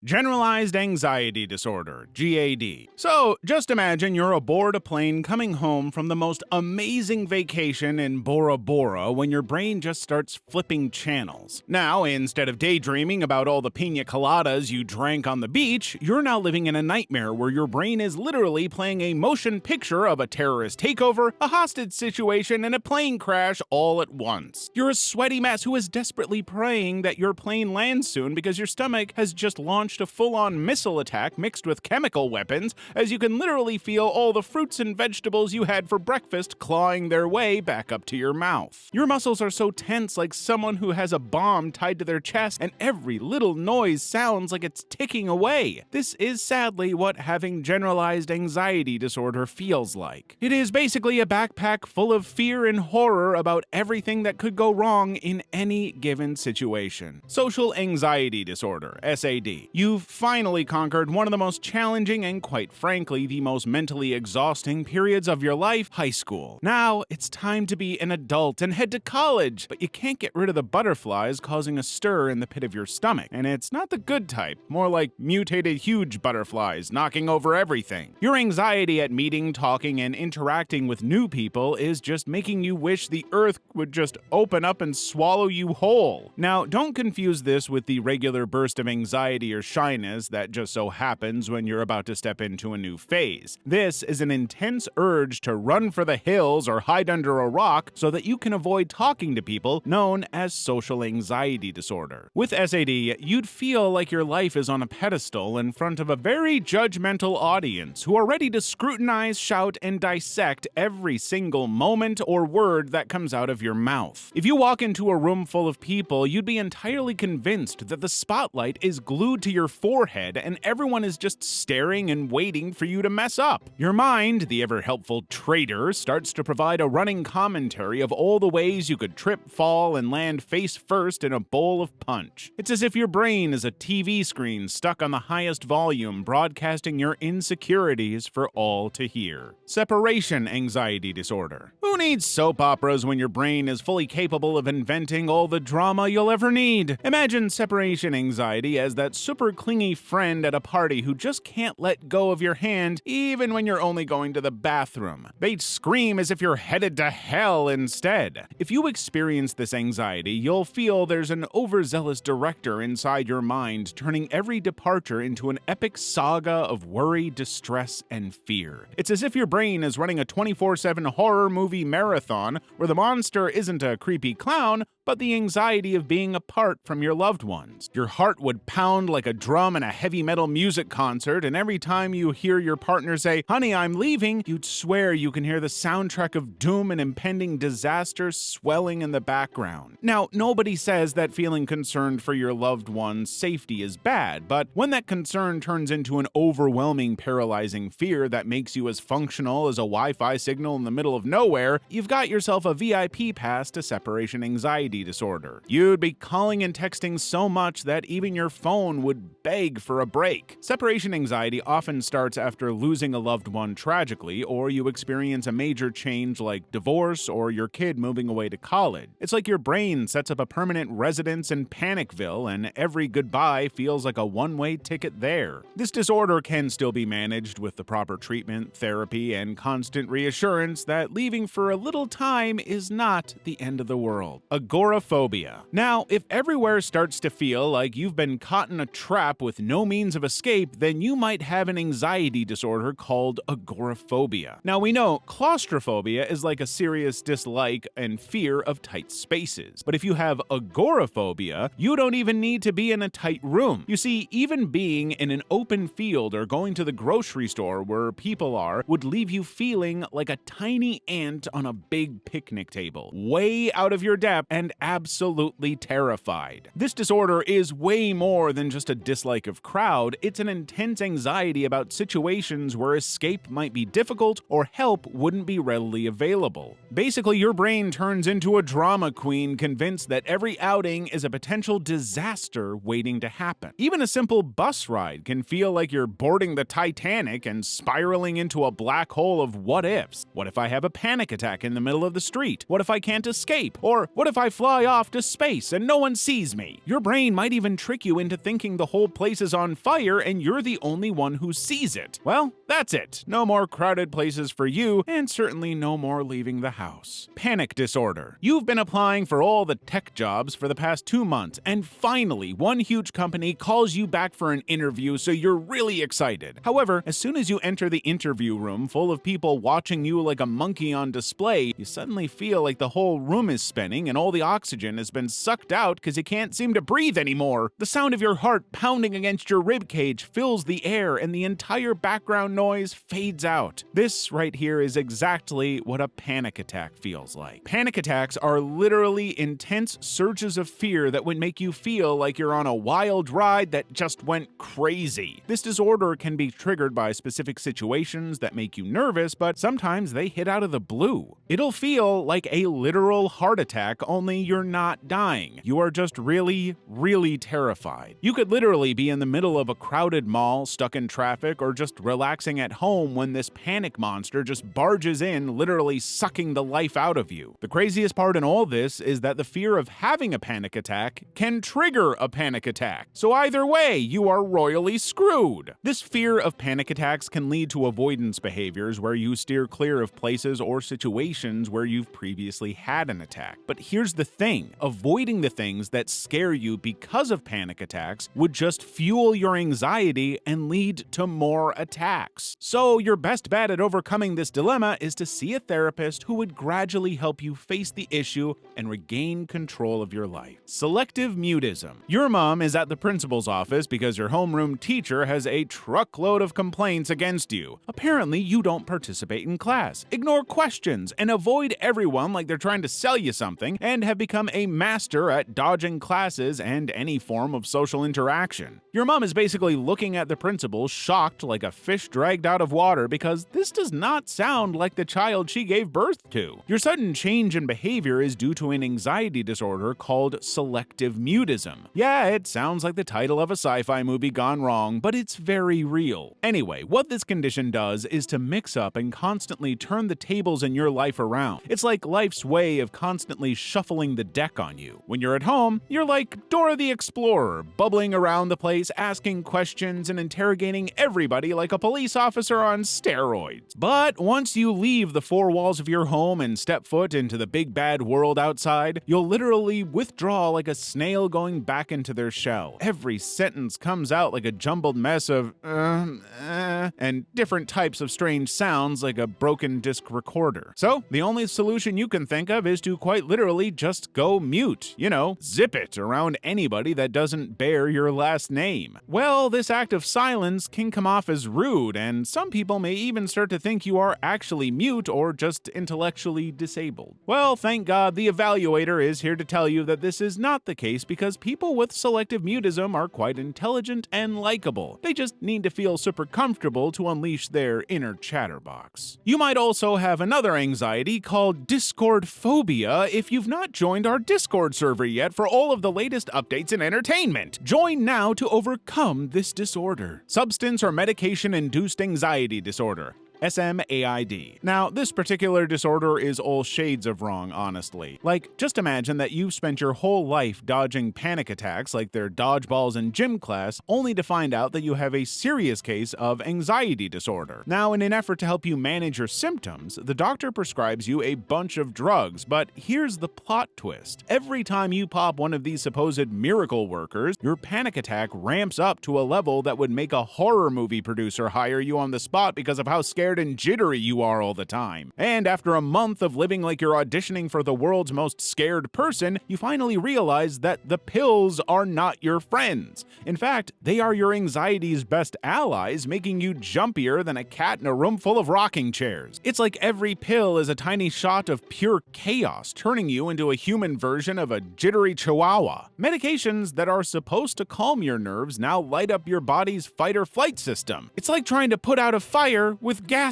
Generalized Anxiety Disorder, GAD. So, just imagine you're aboard a plane coming home from the most amazing vacation in Bora Bora when your brain just starts flipping channels. Now, instead of daydreaming about all the pina coladas you drank on the beach, you're now living in a nightmare where your brain is literally playing a motion picture of a terrorist takeover, a hostage situation, and a plane crash all at once. You're a sweaty mess who is desperately praying that your plane lands soon because your stomach has just launched a full-on missile attack mixed with chemical weapons, as you can literally feel all the fruits and vegetables you had for breakfast clawing their way back up to your mouth. Your muscles are so tense like someone who has a bomb tied to their chest, and every little noise sounds like it's ticking away. This is sadly what having generalized anxiety disorder feels like. It is basically a backpack full of fear and horror about everything that could go wrong in any given situation. Social anxiety disorder, SAD. You've finally conquered one of the most challenging and, quite frankly, the most mentally exhausting periods of your life, high school. Now, it's time to be an adult and head to college, but you can't get rid of the butterflies causing a stir in the pit of your stomach. And it's not the good type, more like mutated huge butterflies knocking over everything. Your anxiety at meeting, talking, and interacting with new people is just making you wish the earth would just open up and swallow you whole. Now, don't confuse this with the regular burst of anxiety or shyness that just so happens when you're about to step into a new phase. This is an intense urge to run for the hills or hide under a rock so that you can avoid talking to people, known as social anxiety disorder. With SAD, you'd feel like your life is on a pedestal in front of a very judgmental audience who are ready to scrutinize, shout, and dissect every single moment or word that comes out of your mouth. If you walk into a room full of people, you'd be entirely convinced that the spotlight is glued to your forehead and everyone is just staring and waiting for you to mess up. Your mind, the ever-helpful traitor, starts to provide a running commentary of all the ways you could trip, fall, and land face first in a bowl of punch. It's as if your brain is a TV screen stuck on the highest volume, broadcasting your insecurities for all to hear. Separation anxiety disorder. Who needs soap operas when your brain is fully capable of inventing all the drama you'll ever need? Imagine separation anxiety as that super clingy friend at a party who just can't let go of your hand even when you're only going to the bathroom. They'd scream as if you're headed to hell instead. If you experience this anxiety, you'll feel there's an overzealous director inside your mind turning every departure into an epic saga of worry, distress, and fear. It's as if your brain is running a 24/7 horror movie marathon where the monster isn't a creepy clown, but the anxiety of being apart from your loved ones. Your heart would pound like a drum in a heavy metal music concert, and every time you hear your partner say, "Honey, I'm leaving," you'd swear you can hear the soundtrack of doom and impending disaster swelling in the background. Now, nobody says that feeling concerned for your loved one's safety is bad, but when that concern turns into an overwhelming, paralyzing fear that makes you as functional as a Wi-Fi signal in the middle of nowhere, you've got yourself a VIP pass to separation anxiety disorder. You'd be calling and texting so much that even your phone would beg for a break. Separation anxiety often starts after losing a loved one tragically, or you experience a major change like divorce or your kid moving away to college. It's like your brain sets up a permanent residence in Panicville, and every goodbye feels like a one-way ticket there. This disorder can still be managed with the proper treatment, therapy, and constant reassurance that leaving for a little time is not the end of the world. Agoraphobia. Now, if everywhere starts to feel like you've been caught in a trap with no means of escape, then you might have an anxiety disorder called agoraphobia. Now, we know claustrophobia is like a serious dislike and fear of tight spaces. But if you have agoraphobia, you don't even need to be in a tight room. You see, even being in an open field or going to the grocery store where people are would leave you feeling like a tiny ant on a big picnic table, way out of your depth and absolutely terrified. This disorder is way more than just a dislike of crowd. It's an intense anxiety about situations where escape might be difficult or help wouldn't be readily available. Basically, your brain turns into a drama queen convinced that every outing is a potential disaster waiting to happen. Even a simple bus ride can feel like you're boarding the Titanic and spiraling into a black hole of what ifs. What if I have a panic attack in the middle of the street? What if I can't escape? Or what if I fly off to space and no one sees me. Your brain might even trick you into thinking the whole place is on fire and you're the only one who sees it. Well, that's it. No more crowded places for you, and certainly no more leaving the house. Panic disorder. You've been applying for all the tech jobs for the past 2 months, and finally, one huge company calls you back for an interview, so you're really excited. However, as soon as you enter the interview room full of people watching you like a monkey on display, you suddenly feel like the whole room is spinning and all the oxygen has been sucked out because you can't seem to breathe anymore. The sound of your heart pounding against your ribcage fills the air and the entire background noise fades out. This right here is exactly what a panic attack feels like. Panic attacks are literally intense surges of fear that would make you feel like you're on a wild ride that just went crazy. This disorder can be triggered by specific situations that make you nervous, but sometimes they hit out of the blue. It'll feel like a literal heart attack, only you're not dying. You are just really, really terrified. You could literally be in the middle of a crowded mall, stuck in traffic, or just relaxing at home when this panic monster just barges in, literally sucking the life out of you. The craziest part in all this is that the fear of having a panic attack can trigger a panic attack. So either way, you are royally screwed. This fear of panic attacks can lead to avoidance behaviors where you steer clear of places or situations where you've previously had an attack. But here's the thing, avoiding the things that scare you because of panic attacks would just fuel your anxiety and lead to more attacks. So your best bet at overcoming this dilemma is to see a therapist who would gradually help you face the issue and regain control of your life. Selective mutism. Your mom is at the principal's office because your homeroom teacher has a truckload of complaints against you. Apparently, you don't participate in class, ignore questions, and avoid everyone like they're trying to sell you something, and have become a master at dodging classes and any form of social interaction. Your mom is basically looking at the principal, shocked like a fish dragged out of water, because this does not sound like the child she gave birth to. Your sudden change in behavior is due to an anxiety disorder called selective mutism. Yeah, it sounds like the title of a sci-fi movie gone wrong, but it's very real. Anyway, what this condition does is to mix up and constantly turn the tables in your life around. It's like life's way of constantly shuffling the deck on you. When you're at home, you're like Dora the Explorer, bubbling around the place, asking questions and interrogating everybody like a police officer on steroids. But once you leave the four walls of your home and step foot into the big bad world outside, you'll literally withdraw like a snail going back into their shell. Every sentence comes out like a jumbled mess of and different types of strange sounds like a broken disc recorder. So the only solution you can think of is to quite literally just go mute. You know, zip it around anybody that doesn't bear your last name. Well, this act of silence can come off as rude, and some people may even start to think you are actually mute or just intellectually disabled. Well, thank God the evaluator is here to tell you that this is not the case, because people with selective mutism are quite intelligent and likable. They just need to feel super comfortable to unleash their inner chatterbox. You might also have another anxiety called Discord phobia if you've not joined our Discord server yet for all of the latest updates in entertainment. Join now to overcome this disorder. Substance or medication-induced anxiety disorder. SMAID. Now, this particular disorder is all shades of wrong, honestly. Like, just imagine that you've spent your whole life dodging panic attacks like they're dodgeballs in gym class, only to find out that you have a serious case of anxiety disorder. Now, in an effort to help you manage your symptoms, the doctor prescribes you a bunch of drugs, but here's the plot twist. Every time you pop one of these supposed miracle workers, your panic attack ramps up to a level that would make a horror movie producer hire you on the spot because of how scared and jittery you are all the time. And after a month of living like you're auditioning for the world's most scared person, you finally realize that the pills are not your friends. In fact, they are your anxiety's best allies, making you jumpier than a cat in a room full of rocking chairs. It's like every pill is a tiny shot of pure chaos, turning you into a human version of a jittery chihuahua. Medications that are supposed to calm your nerves now light up your body's fight or flight system. It's like trying to put out a fire with gasoline.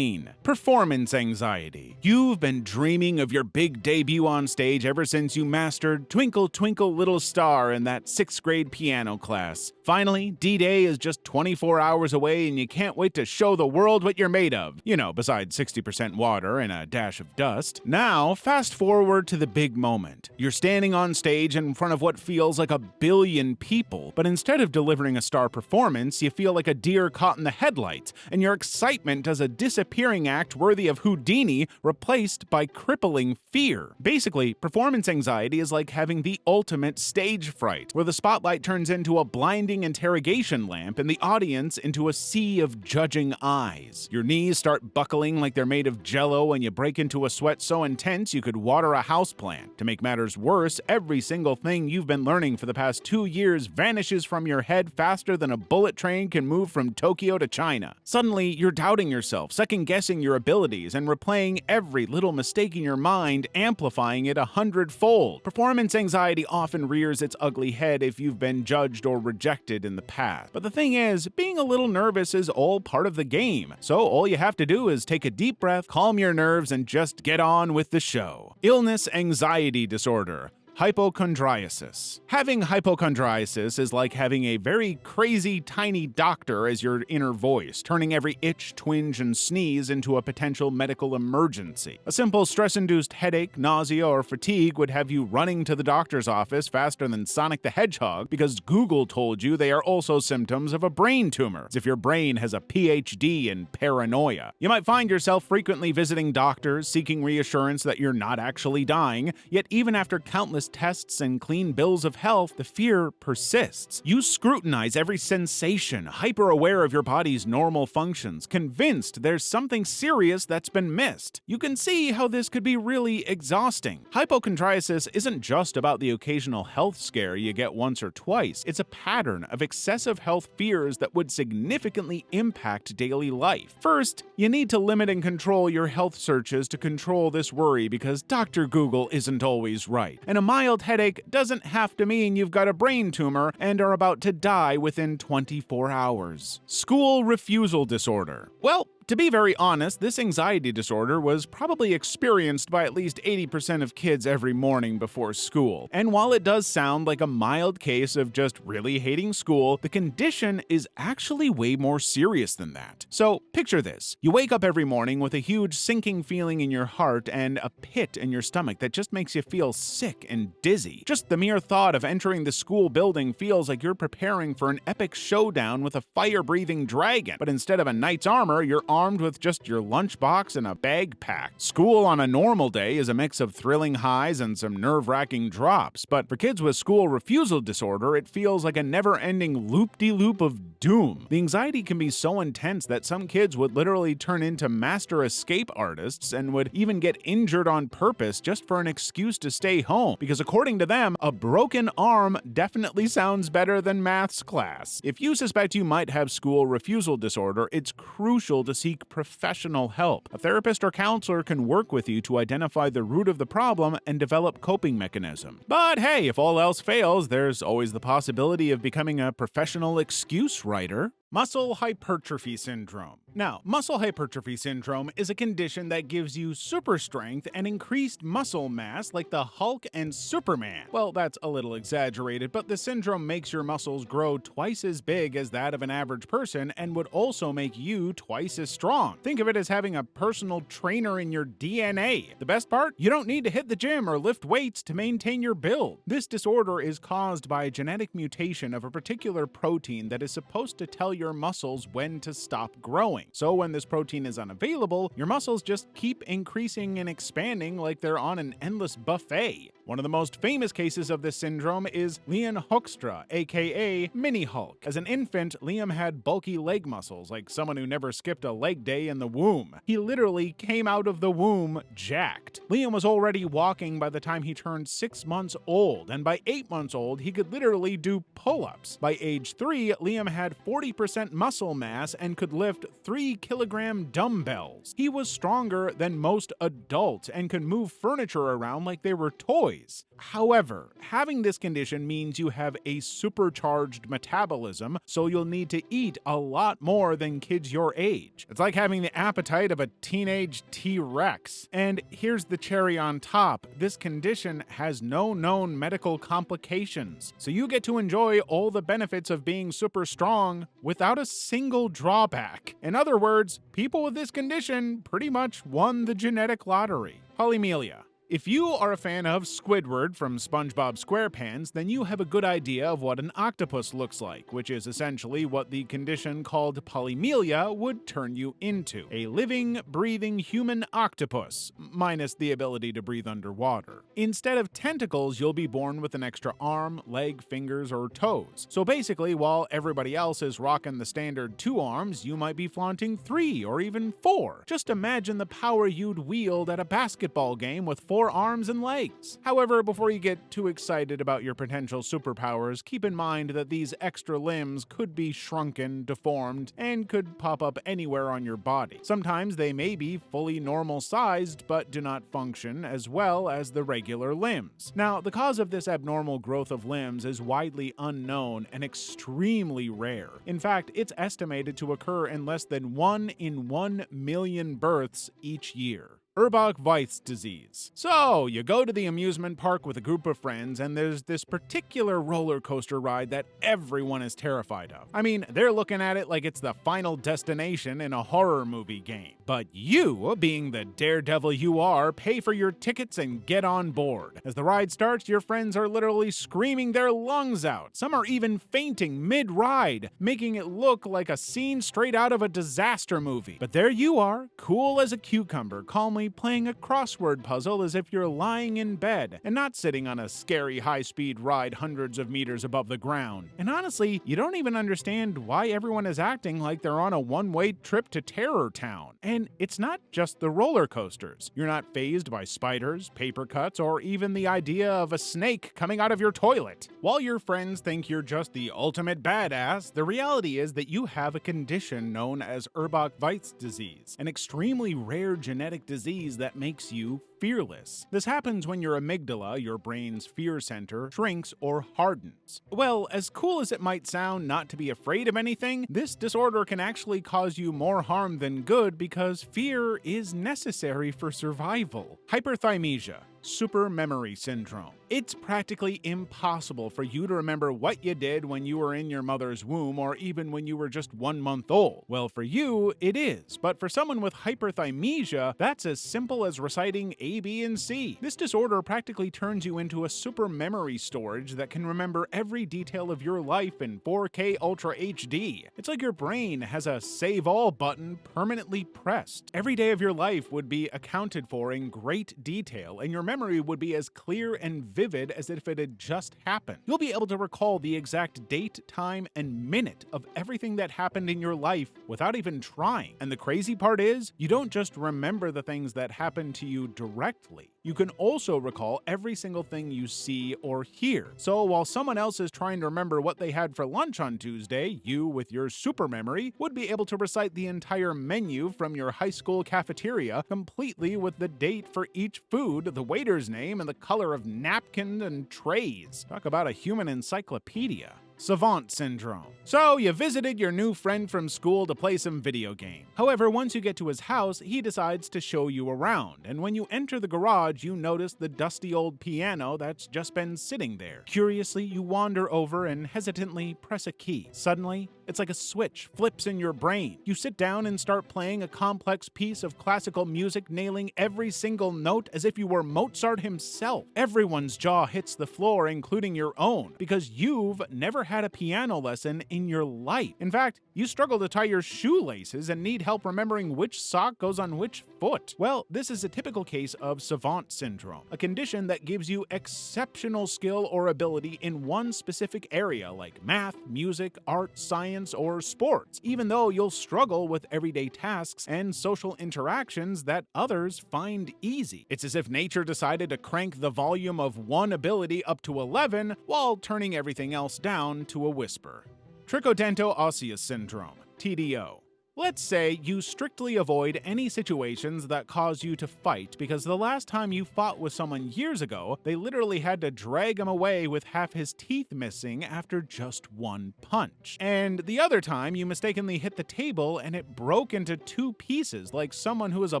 Performance anxiety. You've been dreaming of your big debut on stage ever since you mastered Twinkle Twinkle Little Star in that 6th grade piano class. Finally, D-Day is just 24 hours away and you can't wait to show the world what you're made of. You know, besides 60% water and a dash of dust. Now, fast forward to the big moment. You're standing on stage in front of what feels like 1 billion people, but instead of delivering a star performance, you feel like a deer caught in the headlights, and your excitement does a disappearing act worthy of Houdini replaced by crippling fear. Basically, performance anxiety is like having the ultimate stage fright, where the spotlight turns into a blinding interrogation lamp and the audience into a sea of judging eyes. Your knees start buckling like they're made of jello and you break into a sweat so intense you could water a houseplant. To make matters worse, every single thing you've been learning for the past 2 years vanishes from your head faster than a bullet train can move from Tokyo to China. Suddenly, you're doubting yourself, second-guessing your abilities, and replaying every little mistake in your mind, amplifying it 100-fold. Performance anxiety often rears its ugly head if you've been judged or rejected in the past. But the thing is, being a little nervous is all part of the game. So all you have to do is take a deep breath, calm your nerves, and just get on with the show. Illness anxiety disorder. Hypochondriasis. Having hypochondriasis is like having a very crazy tiny doctor as your inner voice, turning every itch, twinge, and sneeze into a potential medical emergency. A simple stress-induced headache, nausea, or fatigue would have you running to the doctor's office faster than Sonic the Hedgehog because Google told you they are also symptoms of a brain tumor, as if your brain has a PhD in paranoia. You might find yourself frequently visiting doctors, seeking reassurance that you're not actually dying, yet even after countless tests and clean bills of health, the fear persists. You scrutinize every sensation, hyper-aware of your body's normal functions, convinced there's something serious that's been missed. You can see how this could be really exhausting. Hypochondriasis isn't just about the occasional health scare you get once or twice. It's a pattern of excessive health fears that would significantly impact daily life. First, you need to limit and control your health searches to control this worry because Dr. Google isn't always right. And a mild headache doesn't have to mean you've got a brain tumor and are about to die within 24 hours. School refusal disorder. Well, to be very honest, this anxiety disorder was probably experienced by at least 80% of kids every morning before school. And while it does sound like a mild case of just really hating school, the condition is actually way more serious than that. So picture this. You wake up every morning with a huge sinking feeling in your heart and a pit in your stomach that just makes you feel sick and dizzy. Just the mere thought of entering the school building feels like you're preparing for an epic showdown with a fire-breathing dragon. But instead of a knight's armor, you're armed with just your lunchbox and a bag pack. School on a normal day is a mix of thrilling highs and some nerve-wracking drops, but for kids with school refusal disorder, it feels like a never-ending loop-de-loop of doom. The anxiety can be so intense that some kids would literally turn into master escape artists and would even get injured on purpose just for an excuse to stay home, because according to them, a broken arm definitely sounds better than maths class. If you suspect you might have school refusal disorder, it's crucial to seek professional help. A therapist or counselor can work with you to identify the root of the problem and develop coping mechanisms. But hey, if all else fails, there's always the possibility of becoming a professional excuse writer. Muscle hypertrophy syndrome. Now, muscle hypertrophy syndrome is a condition that gives you super strength and increased muscle mass like the Hulk and Superman. Well, that's a little exaggerated, but the syndrome makes your muscles grow twice as big as that of an average person and would also make you twice as strong. Think of it as having a personal trainer in your DNA. The best part? You don't need to hit the gym or lift weights to maintain your build. This disorder is caused by a genetic mutation of a particular protein that is supposed to tell your muscles when to stop growing. So when this protein is unavailable, your muscles just keep increasing and expanding like they're on an endless buffet. One of the most famous cases of this syndrome is Liam Hoekstra, aka Mini Hulk. As an infant, Liam had bulky leg muscles, like someone who never skipped a leg day in the womb. He literally came out of the womb jacked. Liam was already walking by the time he turned 6 months old, and by 8 months old, he could literally do pull-ups. By age 3, Liam had 40% muscle mass and could lift 3-kilogram dumbbells. He was stronger than most adults and could move furniture around like they were toys. toys. However, having this condition means you have a supercharged metabolism, so you'll need to eat a lot more than kids your age. It's like having the appetite of a teenage T-Rex. And here's the cherry on top. This condition has no known medical complications, so you get to enjoy all the benefits of being super strong without a single drawback. In other words, people with this condition pretty much won the genetic lottery. Polymelia. If you are a fan of Squidward from SpongeBob SquarePants, then you have a good idea of what an octopus looks like, which is essentially what the condition called polymelia would turn you into. A living, breathing human octopus, minus the ability to breathe underwater. Instead of tentacles, you'll be born with an extra arm, leg, fingers, or toes. So basically, while everybody else is rocking the standard 2 arms, you might be flaunting 3 or even 4. Just imagine the power you'd wield at a basketball game with 4 arms and legs. However, before you get too excited about your potential superpowers, keep in mind that these extra limbs could be shrunken, deformed, and could pop up anywhere on your body. Sometimes they may be fully normal-sized, but do not function as well as the regular limbs. Now, the cause of this abnormal growth of limbs is widely unknown and extremely rare. In fact, it's estimated to occur in less than 1 in 1 million births each year. Urbach-Weitz disease. So, you go to the amusement park with a group of friends, and there's this particular roller coaster ride that everyone is terrified of. I mean, they're looking at it like it's the final destination in a horror movie game. But you, being the daredevil you are, pay for your tickets and get on board. As the ride starts, your friends are literally screaming their lungs out. Some are even fainting mid-ride, making it look like a scene straight out of a disaster movie. But there you are, cool as a cucumber, calmly playing a crossword puzzle as if you're lying in bed and not sitting on a scary high-speed ride hundreds of meters above the ground. And honestly, you don't even understand why everyone is acting like they're on a one-way trip to Terror Town. And it's not just the roller coasters. You're not fazed by spiders, paper cuts, or even the idea of a snake coming out of your toilet. While your friends think you're just the ultimate badass, the reality is that you have a condition known as Urbach-Weitz disease, an extremely rare genetic disease that makes you fearless. This happens when your amygdala, your brain's fear center, shrinks or hardens. Well, as cool as it might sound not to be afraid of anything, this disorder can actually cause you more harm than good because fear is necessary for survival. Hyperthymesia. Super memory syndrome. It's practically impossible for you to remember what you did when you were in your mother's womb or even when you were just 1 month old. Well, for you, it is. But for someone with hyperthymesia, that's as simple as reciting A, B, and C. This disorder practically turns you into a super memory storage that can remember every detail of your life in 4K Ultra HD. It's like your brain has a save all button permanently pressed. Every day of your life would be accounted for in great detail, and your memory would be as clear and vivid as if it had just happened. You'll be able to recall the exact date, time, and minute of everything that happened in your life without even trying. And the crazy part is, you don't just remember the things that happened to you directly. You can also recall every single thing you see or hear. So while someone else is trying to remember what they had for lunch on Tuesday, you, with your super memory, would be able to recite the entire menu from your high school cafeteria, completely with the date for each food, the waiter's name, and the color of napkins and trays. Talk about a human encyclopedia. Savant syndrome. So, you visited your new friend from school to play some video game. However, once you get to his house, he decides to show you around, and when you enter the garage, you notice the dusty old piano that's just been sitting there. Curiously, you wander over and hesitantly press a key. Suddenly, it's like a switch flips in your brain. You sit down and start playing a complex piece of classical music, nailing every single note as if you were Mozart himself. Everyone's jaw hits the floor, including your own, because you've never had a piano lesson in your life. In fact, you struggle to tie your shoelaces and need help remembering which sock goes on which foot. Well, this is a typical case of savant syndrome, a condition that gives you exceptional skill or ability in one specific area like math, music, art, science, or sports, even though you'll struggle with everyday tasks and social interactions that others find easy. It's as if nature decided to crank the volume of one ability up to 11 while turning everything else down to a whisper. Trichodento osseous syndrome, TDO. Let's say you strictly avoid any situations that cause you to fight because the last time you fought with someone years ago, they literally had to drag him away with half his teeth missing after just one punch. And the other time you mistakenly hit the table and it broke into two pieces like someone who is a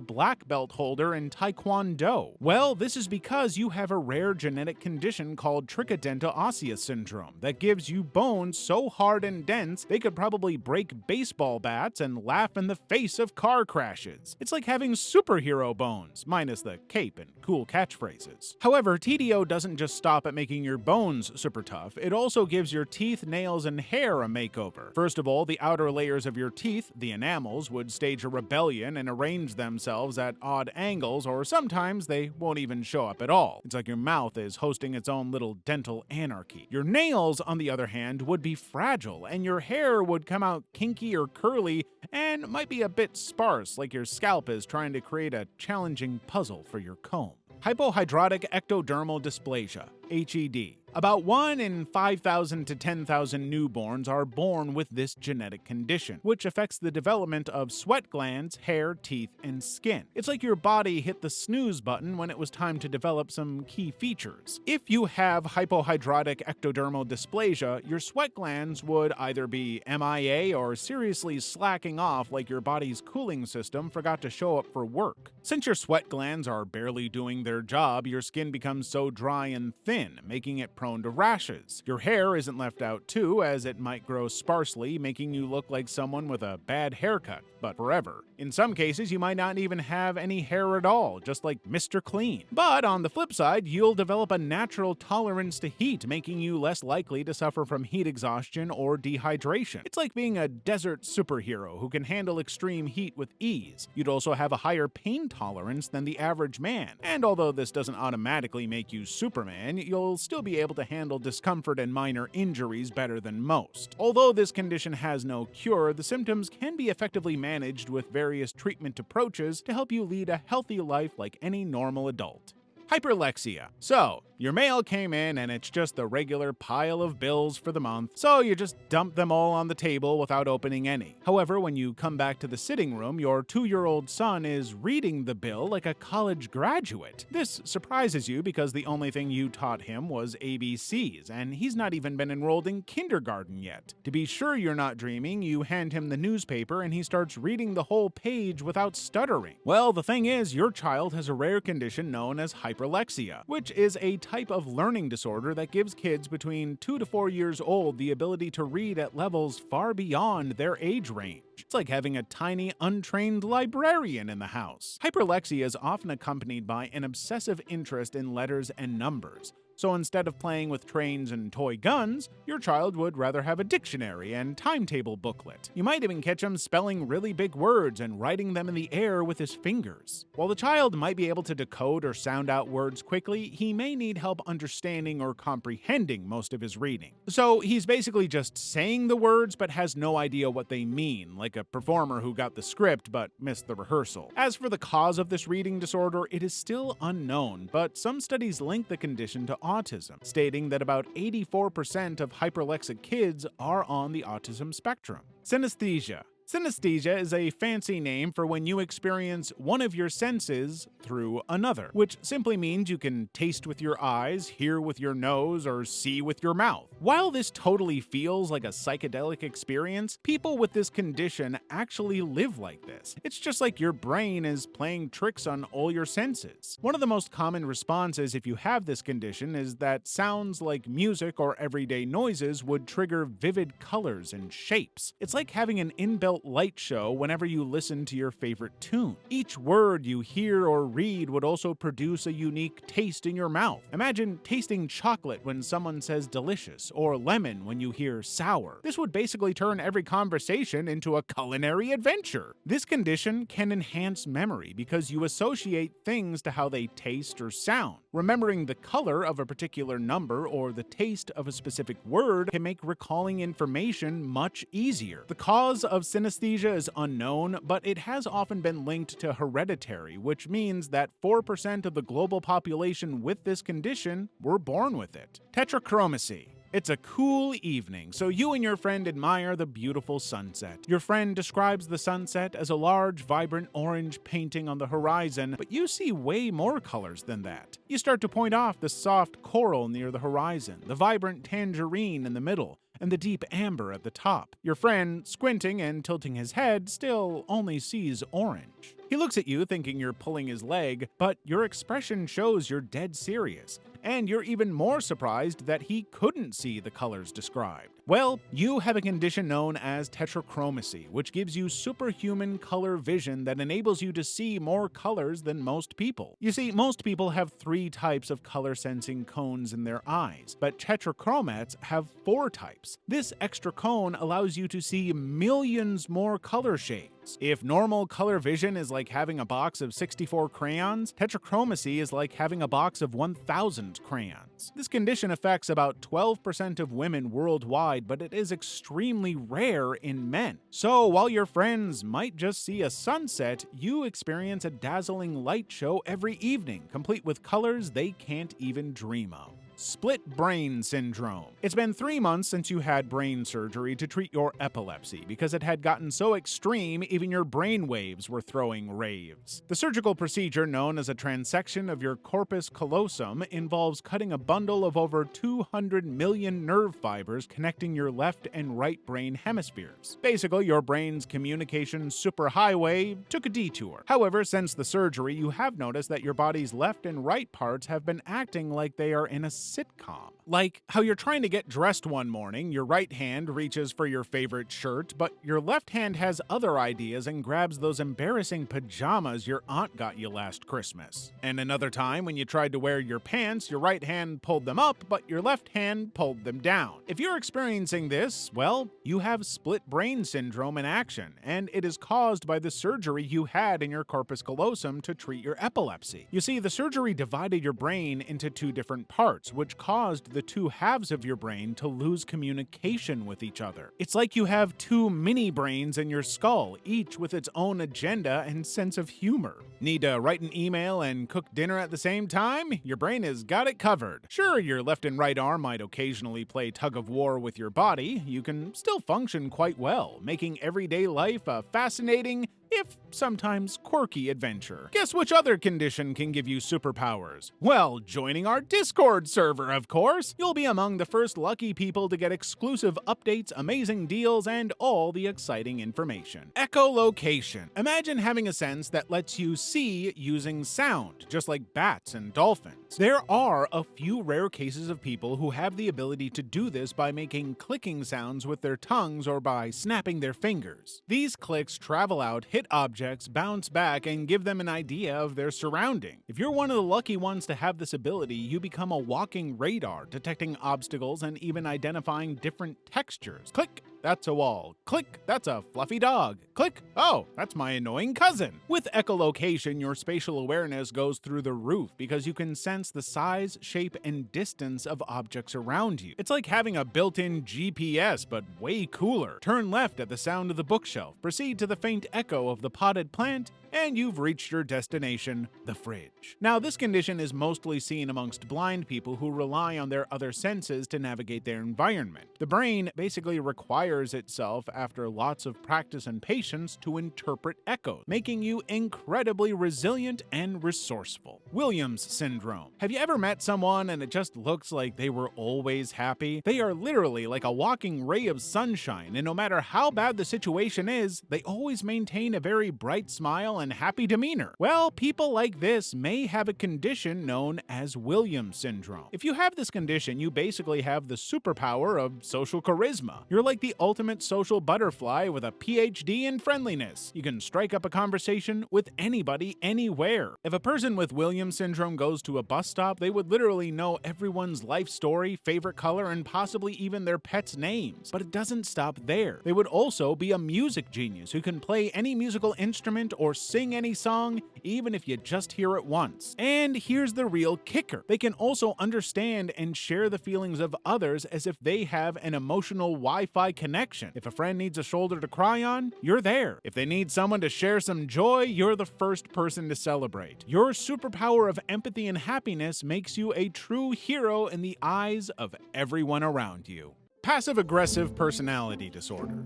black belt holder in Taekwondo. Well, this is because you have a rare genetic condition called trichodenta osseous syndrome that gives you bones so hard and dense they could probably break baseball bats and laugh in the face of car crashes. It's like having superhero bones, minus the cape and cool catchphrases. However, TDO doesn't just stop at making your bones super tough, it also gives your teeth, nails, and hair a makeover. First of all, the outer layers of your teeth, the enamels, would stage a rebellion and arrange themselves at odd angles, or sometimes they won't even show up at all. It's like your mouth is hosting its own little dental anarchy. Your nails, on the other hand, would be fragile, and your hair would come out kinky or curly and might be a bit sparse, like your scalp is trying to create a challenging puzzle for your comb. Hypohydrotic ectodermal dysplasia, HED. About 1 in 5,000 to 10,000 newborns are born with this genetic condition, which affects the development of sweat glands, hair, teeth, and skin. It's like your body hit the snooze button when it was time to develop some key features. If you have hypohydrotic ectodermal dysplasia, your sweat glands would either be MIA or seriously slacking off like your body's cooling system forgot to show up for work. Since your sweat glands are barely doing their job, your skin becomes so dry and thin, making it prone to rashes. Your hair isn't left out too, as it might grow sparsely, making you look like someone with a bad haircut, but forever. In some cases, you might not even have any hair at all, just like Mr. Clean. But on the flip side, you'll develop a natural tolerance to heat, making you less likely to suffer from heat exhaustion or dehydration. It's like being a desert superhero who can handle extreme heat with ease. You'd also have a higher pain tolerance than the average man. And although this doesn't automatically make you Superman, you'll still be able to handle discomfort and minor injuries better than most. Although this condition has no cure, the symptoms can be effectively managed with various treatment approaches to help you lead a healthy life like any normal adult. Hyperlexia. So, your mail came in and it's just the regular pile of bills for the month, so you just dump them all on the table without opening any. However, when you come back to the sitting room, your 2-year-old son is reading the bill like a college graduate. This surprises you because the only thing you taught him was ABCs, and he's not even been enrolled in kindergarten yet. To be sure you're not dreaming, you hand him the newspaper and he starts reading the whole page without stuttering. Well, the thing is, your child has a rare condition known as hyperlexia, which is a type of learning disorder that gives kids between 2 to 4 years old the ability to read at levels far beyond their age range. It's like having a tiny, untrained librarian in the house. Hyperlexia is often accompanied by an obsessive interest in letters and numbers. So instead of playing with trains and toy guns, your child would rather have a dictionary and timetable booklet. You might even catch him spelling really big words and writing them in the air with his fingers. While the child might be able to decode or sound out words quickly, he may need help understanding or comprehending most of his reading. So he's basically just saying the words but has no idea what they mean, like a performer who got the script but missed the rehearsal. As for the cause of this reading disorder, it is still unknown, but some studies link the condition to autism, stating that about 84% of hyperlexic kids are on the autism spectrum. Synesthesia. Synesthesia is a fancy name for when you experience one of your senses through another, which simply means you can taste with your eyes, hear with your nose, or see with your mouth. While this totally feels like a psychedelic experience, people with this condition actually live like this. It's just like your brain is playing tricks on all your senses. One of the most common responses if you have this condition is that sounds like music or everyday noises would trigger vivid colors and shapes. It's like having an inbuilt light show whenever you listen to your favorite tune. Each word you hear or read would also produce a unique taste in your mouth. Imagine tasting chocolate when someone says delicious, or lemon when you hear sour. This would basically turn every conversation into a culinary adventure. This condition can enhance memory because you associate things to how they taste or sound. Remembering the color of a particular number or the taste of a specific word can make recalling information much easier. The cause of synesthesia is unknown, but it has often been linked to hereditary, which means that 4% of the global population with this condition were born with it. Tetrachromacy. It's a cool evening, so you and your friend admire the beautiful sunset. Your friend describes the sunset as a large, vibrant orange painting on the horizon, but you see way more colors than that. You start to point off the soft coral near the horizon, the vibrant tangerine in the middle, and the deep amber at the top. Your friend, squinting and tilting his head, still only sees orange. He looks at you thinking you're pulling his leg, but your expression shows you're dead serious, and you're even more surprised that he couldn't see the colors described. Well, you have a condition known as tetrachromacy, which gives you superhuman color vision that enables you to see more colors than most people. You see, most people have 3 types of color sensing cones in their eyes, but tetrachromats have 4 types. This extra cone allows you to see millions more color shades. If normal color vision is like having a box of 64 crayons, tetrachromacy is like having a box of 1,000 crayons. This condition affects about 12% of women worldwide, but it is extremely rare in men. So while your friends might just see a sunset, you experience a dazzling light show every evening, complete with colors they can't even dream of. Split brain syndrome. It's been 3 months since you had brain surgery to treat your epilepsy because it had gotten so extreme even your brain waves were throwing raves. The surgical procedure, known as a transection of your corpus callosum, involves cutting a bundle of over 200 million nerve fibers connecting your left and right brain hemispheres. Basically, your brain's communication superhighway took a detour. However, since the surgery, you have noticed that your body's left and right parts have been acting like they are in a sitcom. Like how you're trying to get dressed one morning, your right hand reaches for your favorite shirt, but your left hand has other ideas and grabs those embarrassing pajamas your aunt got you last Christmas. And another time when you tried to wear your pants, your right hand pulled them up, but your left hand pulled them down. If you're experiencing this, well, you have split brain syndrome in action, and it is caused by the surgery you had in your corpus callosum to treat your epilepsy. You see, the surgery divided your brain into 2 different parts, which caused the 2 halves of your brain to lose communication with each other. It's like you have 2 mini brains in your skull, each with its own agenda and sense of humor. Need to write an email and cook dinner at the same time? Your brain has got it covered. Sure, your left and right arm might occasionally play tug of war with your body. You can still function quite well, making everyday life a fascinating, if sometimes quirky, adventure. Guess which other condition can give you superpowers? Well, joining our Discord server, of course! You'll be among the first lucky people to get exclusive updates, amazing deals, and all the exciting information. Echolocation. Imagine having a sense that lets you see using sound, just like bats and dolphins. There are a few rare cases of people who have the ability to do this by making clicking sounds with their tongues or by snapping their fingers. These clicks travel out, hit objects, bounce back, and give them an idea of their surrounding. If you're one of the lucky ones to have this ability, you become a walking radar, detecting obstacles and even identifying different textures. Click! That's a wall. Click, that's a fluffy dog. Click, oh, that's my annoying cousin. With echolocation, your spatial awareness goes through the roof because you can sense the size, shape, and distance of objects around you. It's like having a built-in GPS, but way cooler. Turn left at the sound of the bookshelf, proceed to the faint echo of the potted plant, and you've reached your destination, the fridge. Now, this condition is mostly seen amongst blind people who rely on their other senses to navigate their environment. The brain basically requires itself, after lots of practice and patience, to interpret echoes, making you incredibly resilient and resourceful. Williams syndrome. Have you ever met someone and it just looks like they were always happy? They are literally like a walking ray of sunshine, and no matter how bad the situation is, they always maintain a very bright smile and happy demeanor. Well, people like this may have a condition known as Williams syndrome. If you have this condition, you basically have the superpower of social charisma. You're like the ultimate social butterfly with a PhD in friendliness. You can strike up a conversation with anybody, anywhere. If a person with Williams syndrome goes to a bus stop, they would literally know everyone's life story, favorite color, and possibly even their pets' names. But it doesn't stop there. They would also be a music genius who can play any musical instrument or sing any song even if you just hear it once. And here's the real kicker. They can also understand and share the feelings of others as if they have an emotional Wi-Fi connection. If a friend needs a shoulder to cry on, you're there. If they need someone to share some joy, you're the first person to celebrate. Your superpower of empathy and happiness makes you a true hero in the eyes of everyone around you. Passive-aggressive personality disorder.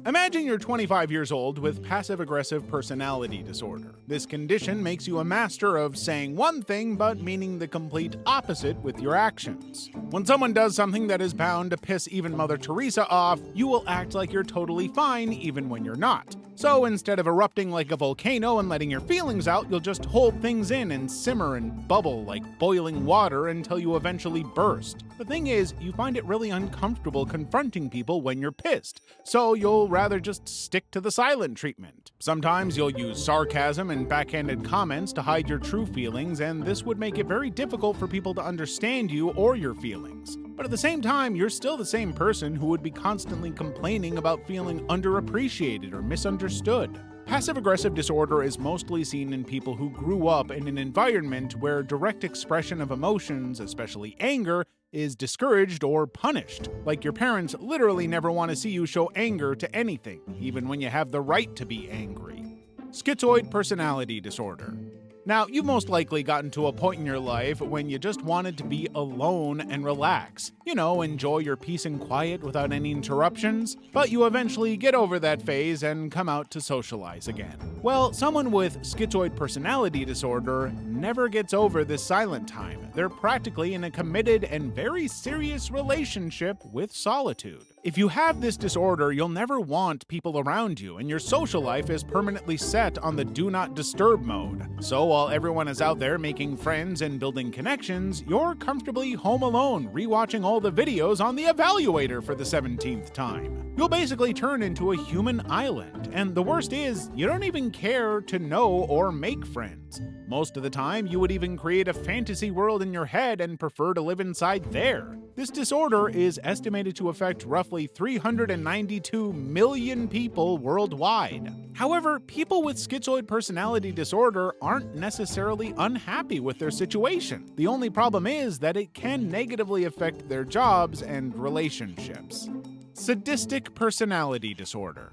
Imagine you're 25 years old with passive-aggressive personality disorder. This condition makes you a master of saying one thing but meaning the complete opposite with your actions. When someone does something that is bound to piss even Mother Teresa off, you will act like you're totally fine even when you're not. So instead of erupting like a volcano and letting your feelings out, you'll just hold things in and simmer and bubble like boiling water until you eventually burst. The thing is, you find it really uncomfortable confronting people when you're pissed, so you'll rather just stick to the silent treatment. Sometimes you'll use sarcasm and backhanded comments to hide your true feelings, and this would make it very difficult for people to understand you or your feelings. But at the same time, you're still the same person who would be constantly complaining about feeling underappreciated or misunderstood. Passive-aggressive disorder is mostly seen in people who grew up in an environment where direct expression of emotions, especially anger, is discouraged or punished. Like your parents literally never want to see you show anger to anything, even when you have the right to be angry. Schizoid personality disorder. Now, you've most likely gotten to a point in your life when you just wanted to be alone and relax. You know, enjoy your peace and quiet without any interruptions. But you eventually get over that phase and come out to socialize again. Well, someone with schizoid personality disorder never gets over this silent time. They're practically in a committed and very serious relationship with solitude. If you have this disorder, you'll never want people around you, and your social life is permanently set on the do not disturb mode. So while everyone is out there making friends and building connections, you're comfortably home alone, rewatching all the videos on the evaluator for the 17th time. You'll basically turn into a human island, and the worst is, you don't even care to know or make friends. Most of the time, you would even create a fantasy world in your head and prefer to live inside there. This disorder is estimated to affect roughly 392 million people worldwide. However, people with schizoid personality disorder aren't necessarily unhappy with their situation. The only problem is that it can negatively affect their jobs and relationships. Sadistic personality disorder.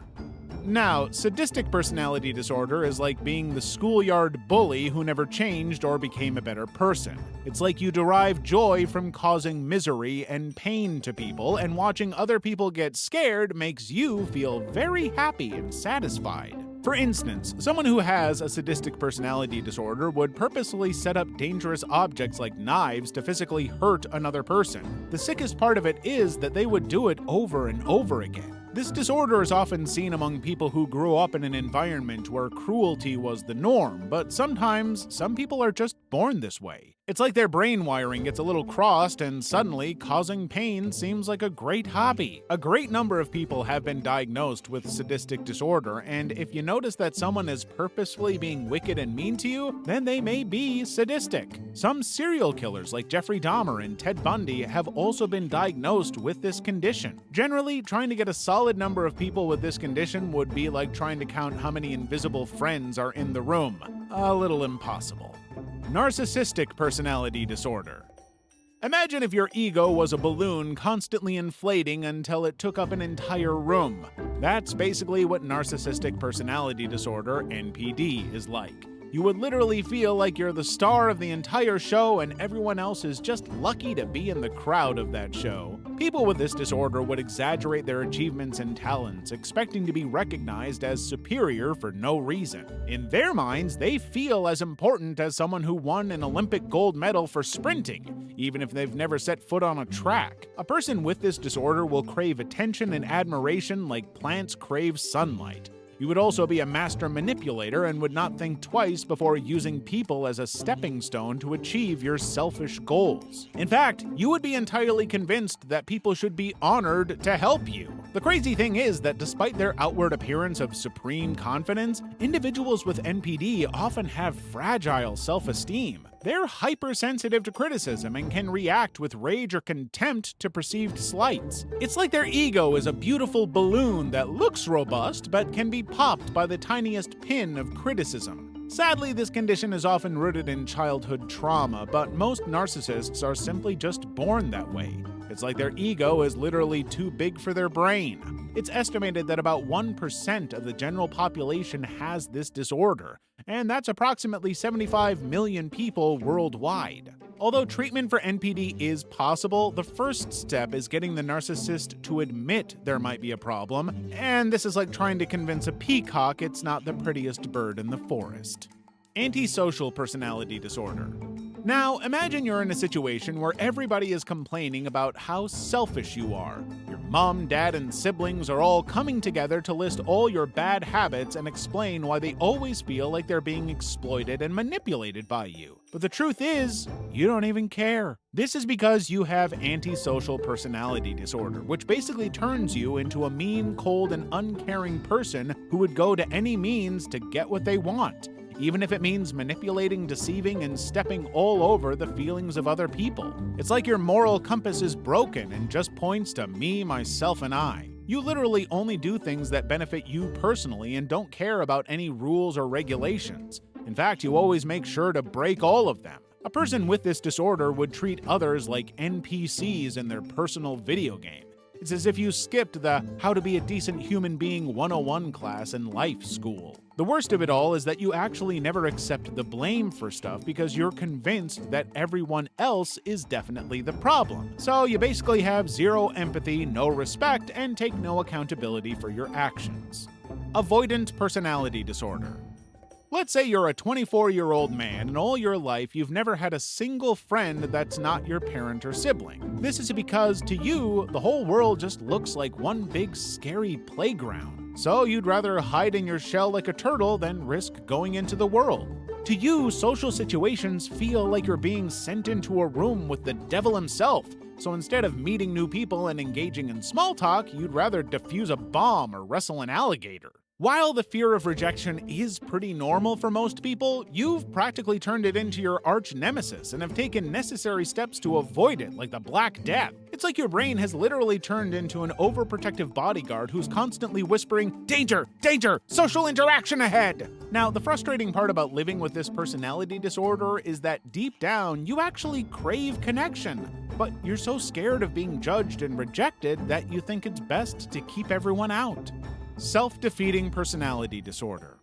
Now, sadistic personality disorder is like being the schoolyard bully who never changed or became a better person. It's like you derive joy from causing misery and pain to people, and watching other people get scared makes you feel very happy and satisfied. For instance, someone who has a sadistic personality disorder would purposely set up dangerous objects like knives to physically hurt another person. The sickest part of it is that they would do it over and over again. This disorder is often seen among people who grew up in an environment where cruelty was the norm, but sometimes some people are just born this way. It's like their brain wiring gets a little crossed, and suddenly causing pain seems like a great hobby. A great number of people have been diagnosed with sadistic disorder, and if you notice that someone is purposefully being wicked and mean to you, then they may be sadistic. Some serial killers like Jeffrey Dahmer and Ted Bundy have also been diagnosed with this condition. Generally, trying to get a solid number of people with this condition would be like trying to count how many invisible friends are in the room. A little impossible. Narcissistic personality disorder. Imagine if your ego was a balloon constantly inflating until it took up an entire room. That's basically what narcissistic personality disorder, NPD, is like. You would literally feel like you're the star of the entire show and everyone else is just lucky to be in the crowd of that show. People with this disorder would exaggerate their achievements and talents, expecting to be recognized as superior for no reason. In their minds, they feel as important as someone who won an Olympic gold medal for sprinting, even if they've never set foot on a track. A person with this disorder will crave attention and admiration like plants crave sunlight. You would also be a master manipulator and would not think twice before using people as a stepping stone to achieve your selfish goals. In fact, you would be entirely convinced that people should be honored to help you. The crazy thing is that despite their outward appearance of supreme confidence, individuals with NPD often have fragile self-esteem. They're hypersensitive to criticism and can react with rage or contempt to perceived slights. It's like their ego is a beautiful balloon that looks robust but can be popped by the tiniest pin of criticism. Sadly, this condition is often rooted in childhood trauma, but most narcissists are simply just born that way. It's like their ego is literally too big for their brain. It's estimated that about 1% of the general population has this disorder, and that's approximately 75 million people worldwide. Although treatment for NPD is possible, the first step is getting the narcissist to admit there might be a problem, and this is like trying to convince a peacock it's not the prettiest bird in the forest. Antisocial personality disorder. Now, imagine you're in a situation where everybody is complaining about how selfish you are. Your mom, dad, and siblings are all coming together to list all your bad habits and explain why they always feel like they're being exploited and manipulated by you. But the truth is, you don't even care. This is because you have antisocial personality disorder, which basically turns you into a mean, cold, and uncaring person who would go to any means to get what they want, even if it means manipulating, deceiving, and stepping all over the feelings of other people. It's like your moral compass is broken and just points to me, myself, and I. You literally only do things that benefit you personally and don't care about any rules or regulations. In fact, you always make sure to break all of them. A person with this disorder would treat others like NPCs in their personal video game. It's as if you skipped the How to Be a Decent Human Being 101 class in life school. The worst of it all is that you actually never accept the blame for stuff because you're convinced that everyone else is definitely the problem. So you basically have zero empathy, no respect, and take no accountability for your actions. Avoidant personality disorder. Let's say you're a 24-year-old man and all your life you've never had a single friend that's not your parent or sibling. This is because to you, the whole world just looks like one big scary playground. So you'd rather hide in your shell like a turtle than risk going into the world. To you, social situations feel like you're being sent into a room with the devil himself. So instead of meeting new people and engaging in small talk, you'd rather defuse a bomb or wrestle an alligator. While the fear of rejection is pretty normal for most people, you've practically turned it into your arch nemesis and have taken necessary steps to avoid it, like the Black Death. It's like your brain has literally turned into an overprotective bodyguard who's constantly whispering, "Danger! Danger! Social interaction ahead!" Now, the frustrating part about living with this personality disorder is that deep down, you actually crave connection. But you're so scared of being judged and rejected that you think it's best to keep everyone out. Self-defeating personality disorder.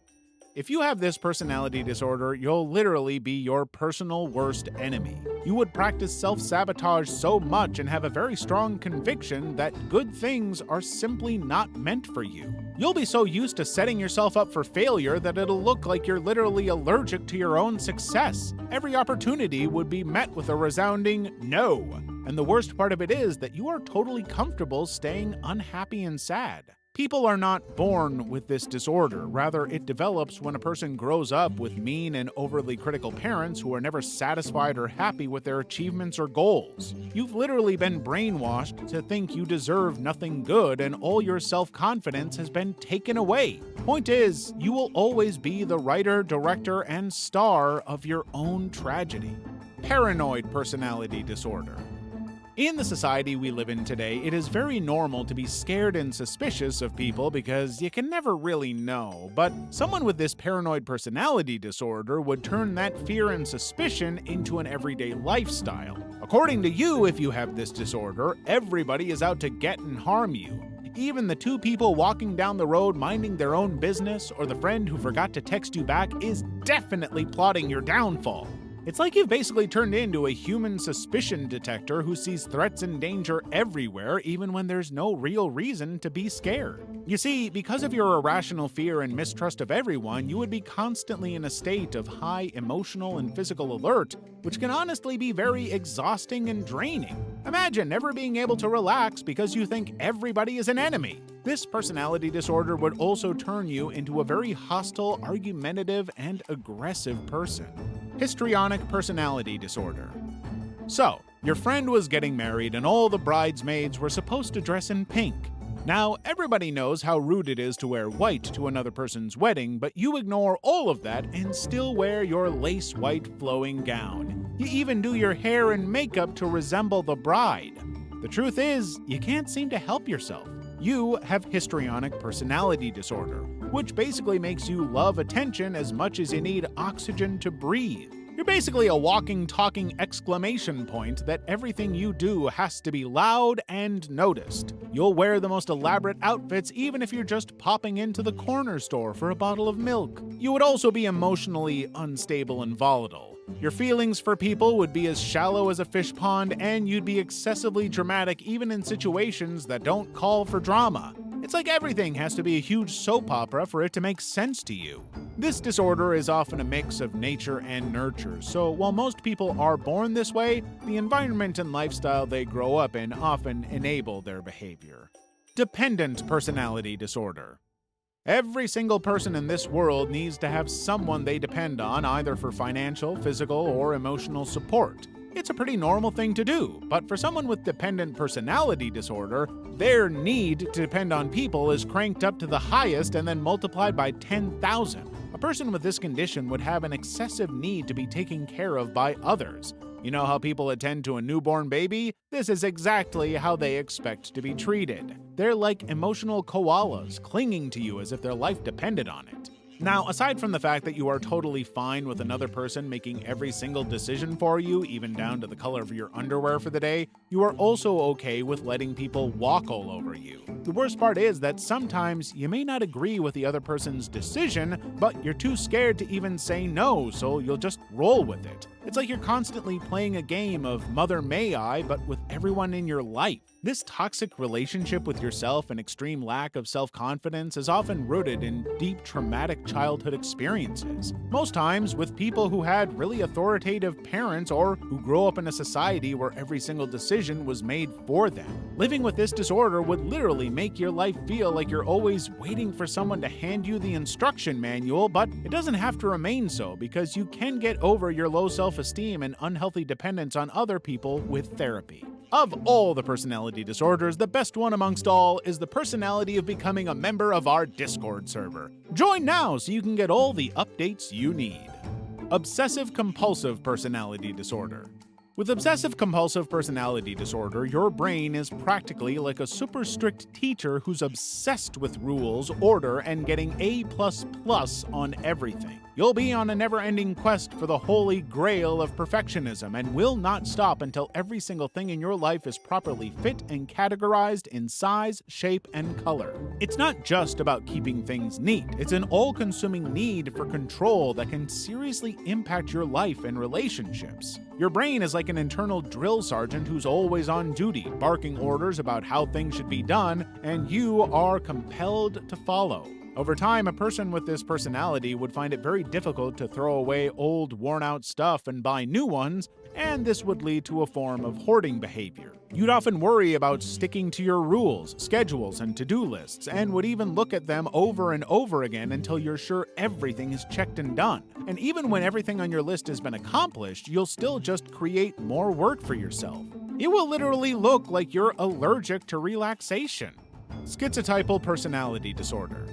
If you have this personality disorder, you'll literally be your personal worst enemy. You would practice self-sabotage so much and have a very strong conviction that good things are simply not meant for you. You'll be so used to setting yourself up for failure that it'll look like you're literally allergic to your own success. Every opportunity would be met with a resounding no. And the worst part of it is that you are totally comfortable staying unhappy and sad. People are not born with this disorder. Rather, it develops when a person grows up with mean and overly critical parents who are never satisfied or happy with their achievements or goals. You've literally been brainwashed to think you deserve nothing good, and all your self-confidence has been taken away. Point is, you will always be the writer, director, and star of your own tragedy. Paranoid personality disorder. In the society we live in today, it is very normal to be scared and suspicious of people because you can never really know. But someone with this paranoid personality disorder would turn that fear and suspicion into an everyday lifestyle. According to you, if you have this disorder, everybody is out to get and harm you. Even the two people walking down the road minding their own business or the friend who forgot to text you back is definitely plotting your downfall. It's like you've basically turned into a human suspicion detector who sees threats and danger everywhere, even when there's no real reason to be scared. You see, because of your irrational fear and mistrust of everyone, you would be constantly in a state of high emotional and physical alert, which can honestly be very exhausting and draining. Imagine never being able to relax because you think everybody is an enemy. This personality disorder would also turn you into a very hostile, argumentative, and aggressive person. Histrionic personality disorder. So, your friend was getting married and all the bridesmaids were supposed to dress in pink. Now, everybody knows how rude it is to wear white to another person's wedding, but you ignore all of that and still wear your lace white flowing gown. You even do your hair and makeup to resemble the bride. The truth is, you can't seem to help yourself. You have histrionic personality disorder, which basically makes you love attention as much as you need oxygen to breathe. You're basically a walking, talking exclamation point that everything you do has to be loud and noticed. You'll wear the most elaborate outfits even if you're just popping into the corner store for a bottle of milk. You would also be emotionally unstable and volatile. Your feelings for people would be as shallow as a fish pond, and you'd be excessively dramatic even in situations that don't call for drama. It's like everything has to be a huge soap opera for it to make sense to you. This disorder is often a mix of nature and nurture, so while most people are born this way, the environment and lifestyle they grow up in often enable their behavior. Dependent personality disorder. Every single person in this world needs to have someone they depend on either for financial, physical, or emotional support. It's a pretty normal thing to do, but for someone with dependent personality disorder, their need to depend on people is cranked up to the highest and then multiplied by 10,000. A person with this condition would have an excessive need to be taken care of by others. You know how people attend to a newborn baby? This is exactly how they expect to be treated. They're like emotional koalas, clinging to you as if their life depended on it. Now, aside from the fact that you are totally fine with another person making every single decision for you, even down to the color of your underwear for the day, you are also okay with letting people walk all over you. The worst part is that sometimes you may not agree with the other person's decision, but you're too scared to even say no, so you'll just roll with it. It's like you're constantly playing a game of Mother May I, but with everyone in your life. This toxic relationship with yourself and extreme lack of self-confidence is often rooted in deep traumatic childhood experiences. Most times with people who had really authoritative parents or who grew up in a society where every single decision was made for them. Living with this disorder would literally make your life feel like you're always waiting for someone to hand you the instruction manual, but it doesn't have to remain so because you can get over your low self-esteem and unhealthy dependence on other people with therapy. Of all the personality disorders, the best one amongst all is the personality of becoming a member of our Discord server. Join now so you can get all the updates you need. Obsessive-compulsive personality disorder. With obsessive-compulsive personality disorder, your brain is practically like a super strict teacher who's obsessed with rules, order, and getting A++ on everything. You'll be on a never-ending quest for the holy grail of perfectionism and will not stop until every single thing in your life is properly fit and categorized in size, shape, and color. It's not just about keeping things neat. It's an all-consuming need for control that can seriously impact your life and relationships. Your brain is like an internal drill sergeant who's always on duty, barking orders about how things should be done, and you are compelled to follow. Over time, a person with this personality would find it very difficult to throw away old, worn-out stuff and buy new ones, and this would lead to a form of hoarding behavior. You'd often worry about sticking to your rules, schedules, and to-do lists, and would even look at them over and over again until you're sure everything is checked and done. And even when everything on your list has been accomplished, you'll still just create more work for yourself. It will literally look like you're allergic to relaxation. Schizotypal personality disorder.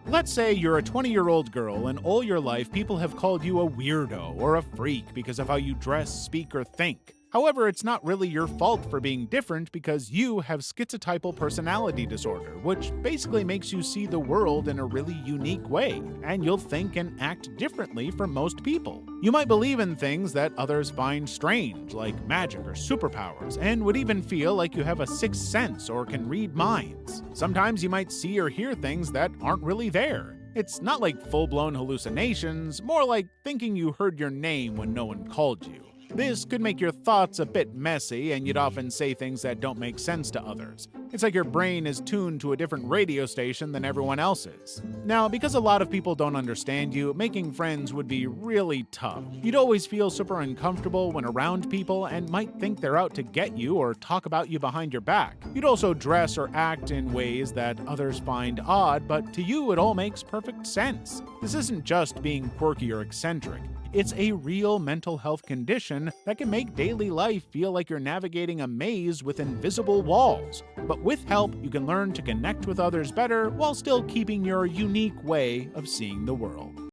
Let's say you're a 20-year-old girl and all your life people have called you a weirdo or a freak because of how you dress, speak, or think. However, it's not really your fault for being different because you have schizotypal personality disorder, which basically makes you see the world in a really unique way, and you'll think and act differently from most people. You might believe in things that others find strange, like magic or superpowers, and would even feel like you have a sixth sense or can read minds. Sometimes you might see or hear things that aren't really there. It's not like full-blown hallucinations, more like thinking you heard your name when no one called you. This could make your thoughts a bit messy, and you'd often say things that don't make sense to others. It's like your brain is tuned to a different radio station than everyone else's. Now, because a lot of people don't understand you, making friends would be really tough. You'd always feel super uncomfortable when around people and might think they're out to get you or talk about you behind your back. You'd also dress or act in ways that others find odd, but to you it all makes perfect sense. This isn't just being quirky or eccentric. It's a real mental health condition that can make daily life feel like you're navigating a maze with invisible walls. But with help, you can learn to connect with others better while still keeping your unique way of seeing the world.